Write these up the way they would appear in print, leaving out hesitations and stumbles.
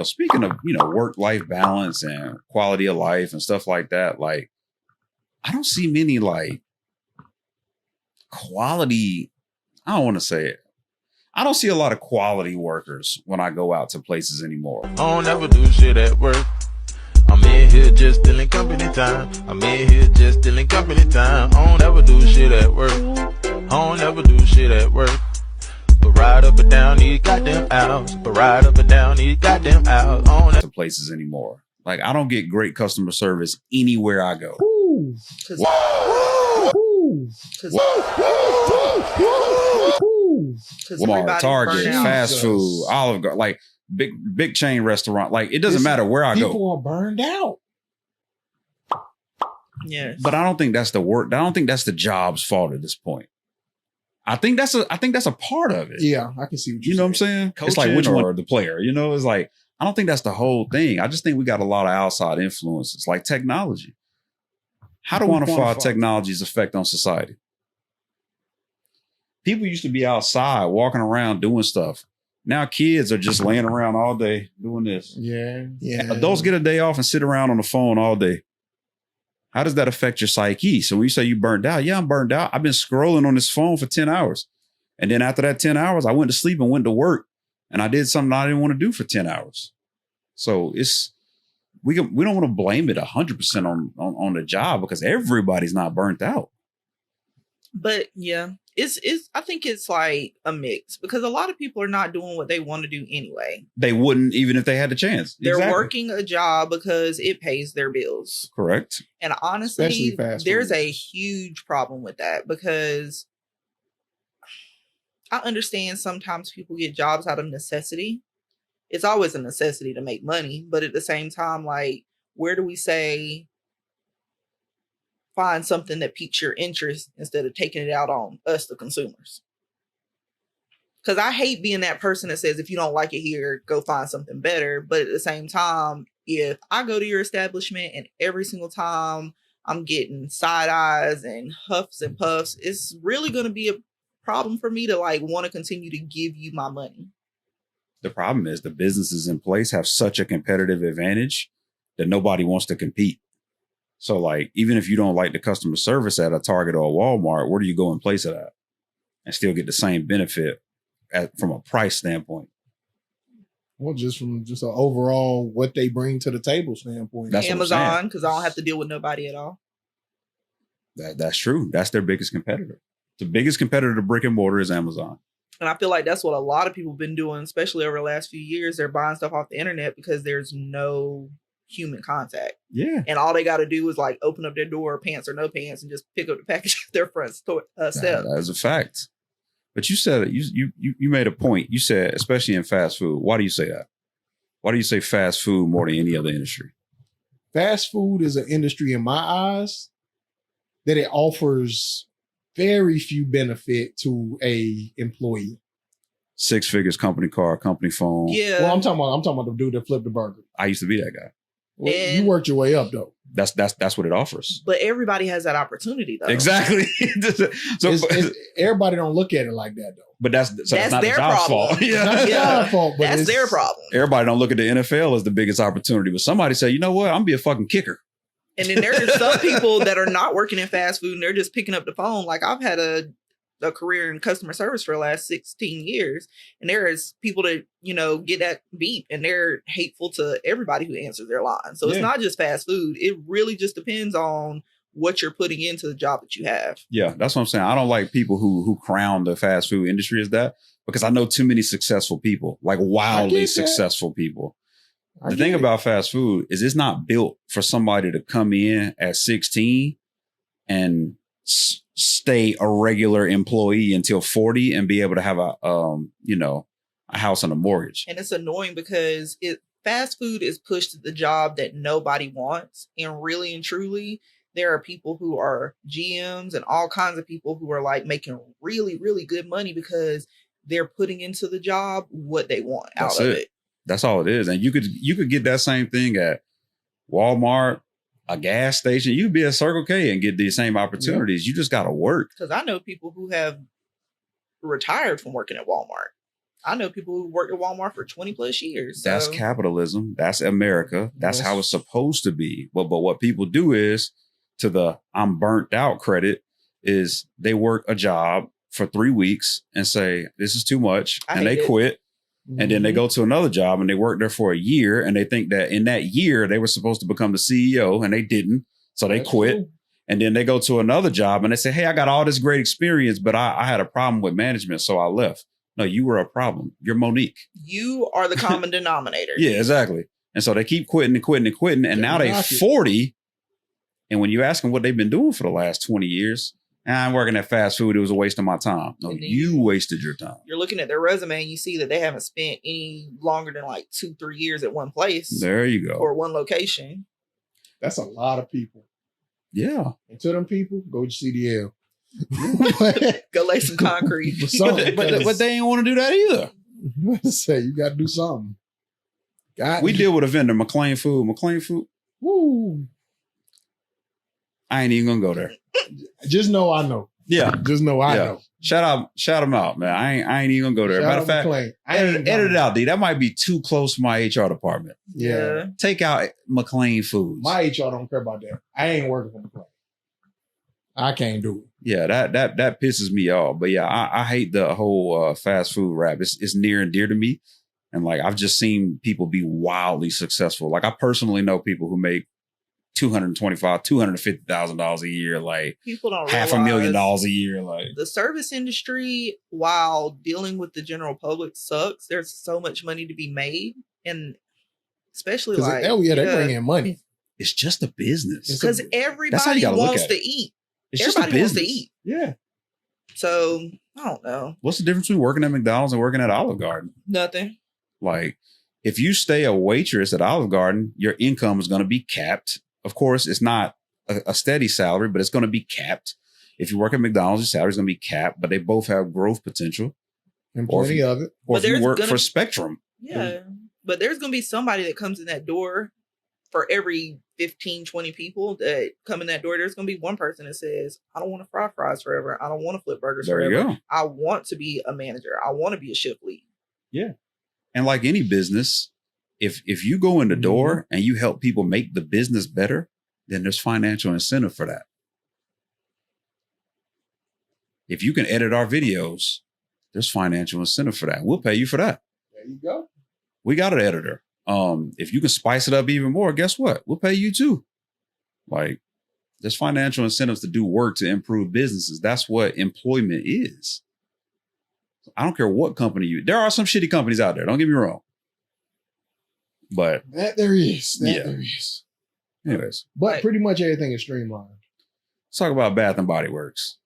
speaking of, work-life balance and quality of life and stuff like that, like, I don't see many, like, quality, I don't want to say it. I don't see a lot of quality workers when I go out to places anymore. I don't ever do shit at work. I'm in here just stealing company time. I'm in here just stealing company time. I don't ever do shit at work. I don't ever do shit at work. But ride up and down these goddamn aisles. But ride up and down these goddamn aisles. I don't to places anymore. Like, I don't get great customer service anywhere I go. Ooh. Walmart, Target, fast food, Olive Garden, like big chain restaurant. Like, it doesn't matter where I go. People are burned out. Yeah, but I don't think that's the work. I don't think that's the job's fault at this point. I think that's a part of it. Yeah, I can see what you know what I'm saying. Coaching, it's like which one or the player. It's like, I don't think that's the whole thing. I just think we got a lot of outside influences, like technology. How to quantify technology's effect on society? People used to be outside walking around doing stuff. Now kids are just laying around all day doing this. Yeah. Adults get a day off and sit around on the phone all day. How does that affect your psyche? So when you say you burned out, yeah, I'm burned out. I've been scrolling on this phone for 10 hours. And then after that 10 hours, I went to sleep and went to work. And I did something I didn't want to do for 10 hours. So we don't want to blame it 100% on the job, because everybody's not burnt out. But yeah, I think it's like a mix, because a lot of people are not doing what they want to do anyway. They wouldn't even if they had the chance. They're working a job because it pays their bills. Correct. And honestly, there's a huge problem with that, because I understand sometimes people get jobs out of necessity. It's always a necessity to make money. But at the same time, like, where do we say find something that piques your interest instead of taking it out on us, the consumers? Because I hate being that person that says, if you don't like it here, go find something better. But at the same time, if I go to your establishment and every single time I'm getting side eyes and huffs and puffs, it's really going to be a problem for me to like want to continue to give you my money. The problem is the businesses in place have such a competitive advantage that nobody wants to compete. So like, even if you don't like the customer service at a Target or a Walmart, where do you go and place it at and still get the same benefit from a price standpoint? Well, just from an overall what they bring to the table standpoint. That's Amazon, because I don't have to deal with nobody at all. That's true. That's their biggest competitor. The biggest competitor to brick and mortar is Amazon. And I feel like that's what a lot of people have been doing, especially over the last few years. They're buying stuff off the internet because there's no human contact. Yeah. And all they got to do is like open up their door, pants or no pants, and just pick up the package at their front step. That is a fact. But you said you made a point. You said, especially in fast food. Why do you say that? Why do you say fast food more than any other industry? Fast food is an industry in my eyes that it offers very few benefit to a employee. 6 figures, company car, company phone. Yeah. Well, I'm talking about the dude that flipped the burger. I used to be that guy. Well, you worked your way up though. That's what it offers. But everybody has that opportunity though. Exactly. Everybody don't look at it like that though. But that's not their the job's problem. fault. Yeah. Not the job's fault, but that's their problem. Everybody don't look at the NFL as the biggest opportunity, but somebody say, you know what, I'm gonna be a fucking kicker. And then there are some people that are not working in fast food and they're just picking up the phone. Like I've had a career in customer service for the last 16 years. And there is people that, get that beat and they're hateful to everybody who answers their line. So it's not just fast food. It really just depends on what you're putting into the job that you have. Yeah, that's what I'm saying. I don't like people who crown the fast food industry as that, because I know too many successful people, like wildly successful people. The thing about fast food is it's not built for somebody to come in at 16 and stay a regular employee until 40 and be able to have a house and a mortgage. And it's annoying because fast food is pushed to the job that nobody wants. And really and truly, there are people who are GMs and all kinds of people who are like making really, really good money because they're putting into the job what they want out of it. That's all it is. And you could get that same thing at Walmart, a gas station. You could be at Circle K and get these same opportunities. Yep. You just got to work. Because I know people who have retired from working at Walmart. I know people who worked at Walmart for 20 plus years. That's so. capitalism. That's America. That's how it's supposed to be. But what people do is, to the I'm burnt out credit, is they work a job for 3 weeks and say, this is too much. And they quit. And then they go to another job and they work there for a year. And they think that in that year, they were supposed to become the CEO and they didn't. So they quit. Cool. And then they go to another job and they say, hey, I got all this great experience, but I had a problem with management. So I left. No, you were a problem. You're Monique. You are the common denominator. Yeah, exactly. And so they keep quitting and quitting and quitting. And now they're 40. And when you ask them what they've been doing for the last 20 years, I'm working at fast food. It was a waste of my time. No, you wasted your time. You're looking at their resume and you see that they haven't spent any longer than like 2-3 years at one place. There you go. Or one location. That's a lot of people. Yeah. And to them people, go to CDL. Go lay some concrete. but they ain't want to do that either. Say you got to do something. We deal with a vendor, McLean Food. Woo. I ain't even gonna go there. Just know I know. Yeah. Just know I know. Shout them out, man. I ain't even gonna go there. Matter of fact, edit it out, D. That might be too close for my HR department. Yeah. Take out McLean Foods. My HR don't care about that. I ain't working for McLean. I can't do it. Yeah, that pisses me off. But yeah, I hate the whole fast food rap. It's near and dear to me. And like, I've just seen people be wildly successful. Like, I personally know people who make $250,000 a year, like people don't $500,000 a year. Like, the service industry, while dealing with the general public sucks, there's so much money to be made. And especially like, they bring in money. It's just a business. Because everybody wants to eat. Everybody wants to eat. Yeah. So I don't know. What's the difference between working at McDonald's and working at Olive Garden? Nothing. Like, if you stay a waitress at Olive Garden, your income is going to be capped. Of course, it's not a steady salary, but it's going to be capped. If you work at McDonald's, your salary is going to be capped, but they both have growth potential. And plenty of it. Or if you work for Spectrum. Yeah. But there's going to be somebody that comes in that door. For every 15, 20 people that come in that door, there's going to be one person that says, I don't want to fry fries forever. I don't want to flip burgers forever. There you go. I want to be a manager. I want to be a shift lead. Yeah. And like any business, if you go in the door and you help people make the business better, then there's financial incentive for that. If you can edit our videos, there's financial incentive for that. We'll pay you for that. There you go. We got an editor. If you can spice it up even more, guess what? We'll pay you too. Like, there's financial incentives to do work to improve businesses. That's what employment is. I don't care what company there are some shitty companies out there. Don't get me wrong. But that there is. There is. Anyways. But pretty much everything is streamlined. Let's talk about Bath and Body Works.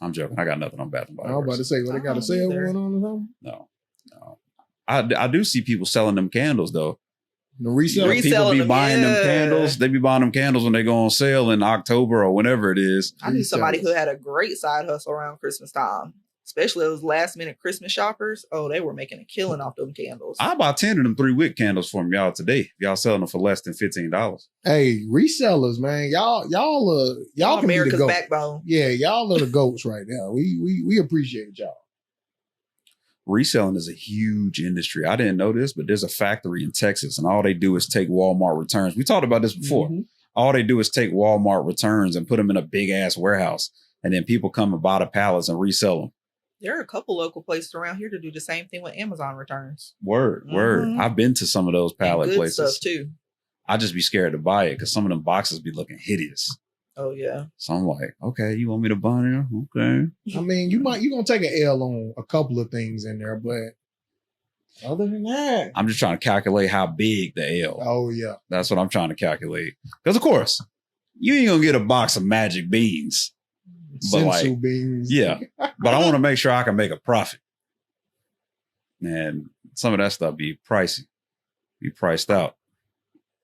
I'm joking. I got nothing on Bath and Body Works. I was about to say, what they got a sale going on or something? No. I do see people selling them candles though. The reselling. People be buying them candles. They be buying them candles when they go on sale in October or whenever it is. I knew somebody who had a great side hustle around Christmas time. Especially those last minute Christmas shoppers. Oh, they were making a killing off them candles. I bought 10 of them 3-wick candles from y'all today. Y'all selling them for less than $15. Hey, resellers, man. Y'all can America's be the goat. backbone. Yeah, y'all are the goats right now. We appreciate y'all. Reselling is a huge industry. I didn't know this, but there's a factory in Texas and all they do is take Walmart returns. We talked about this before. Mm-hmm. All they do is take Walmart returns and put them in a big ass warehouse. And then people come and buy the pallets and resell them. There are a couple local places around here to do the same thing with Amazon returns. Word. I've been to some of those pallet good places. Stuff too. I just be scared to buy it because some of them boxes be looking hideous. Oh yeah. So I'm like, okay, you want me to buy it? Okay. I mean, you're gonna take an L on a couple of things in there, but other than that, I'm just trying to calculate how big the L. Oh yeah. That's what I'm trying to calculate. Because of course, you ain't gonna get a box of magic beans. But Sensu beans. Yeah. But I want to make sure I can make a profit. And some of that stuff be pricey. Be priced out.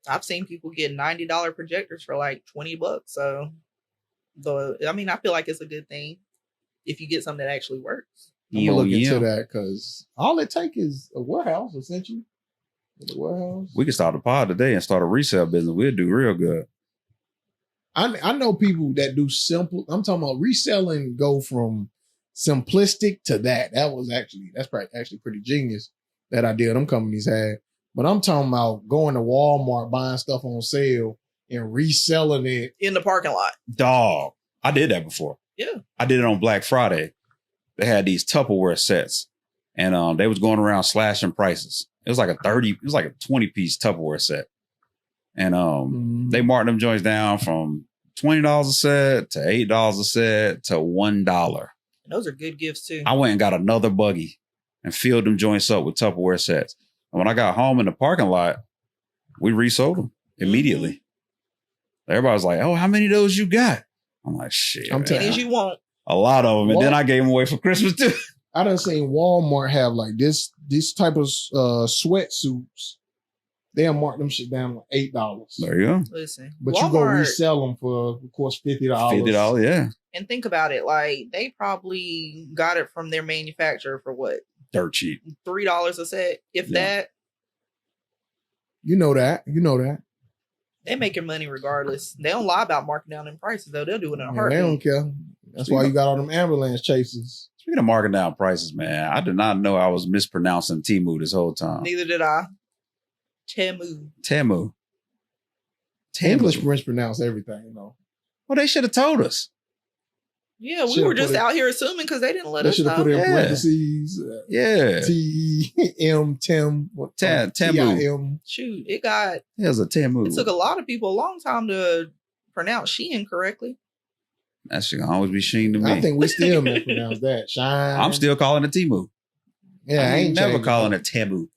I've seen people get $90 projectors for like $20. So I mean, I feel like it's a good thing if you get something that actually works. I'm gonna look into that because all it takes is a warehouse, essentially. The warehouse. We could start a pod today and start a resale business. We'll do real good. I know people that do simple. I'm talking about reselling. Go from simplistic to that. That's probably actually pretty genius that idea them companies had. But I'm talking about going to Walmart, buying stuff on sale and reselling it in the parking lot. Dog. I did that before. Yeah. I did it on Black Friday. They had these Tupperware sets and they was going around slashing prices. It was like a 20-piece Tupperware set. And they marked them joints down from $20 a set to $8 a set to $1. Those are good gifts too. I went and got another buggy and filled them joints up with Tupperware sets. And when I got home in the parking lot, we resold them immediately. Everybody was like, "Oh, how many of those you got?" I'm like, "Shit, I'm telling you, you want a lot of them." And then I gave them away for Christmas too. I done seen Walmart have like this type of sweatsuits. They'll mark them shit down like $8. There you go. Listen, but Walmart, you go resell them for, of course, $50. $50, yeah. And think about it, like they probably got it from their manufacturer for what? Dirt cheap. $3 a set, if that. You know that. They making money regardless. They don't lie about marking down them prices though. They'll do it in a heartbeat. They don't care. That's why you got all them ambulance chases. Speaking of marking down prices, man, I did not know I was mispronouncing Temu this whole time. Neither did I. Temu. English mispronounce everything, you know. Well, they should have told us. Yeah, we were just out here assuming because they didn't let us know. They should have put it in parentheses. T-E-M, Tim. Temu. Shoot, it got... There's a Temu. It took a lot of people a long time to pronounce Shein correctly. That shit gonna always be Sheen to me. I think we still mispronounce that. Shine. I'm still calling it Temu. Yeah, I ain't never calling it Temu.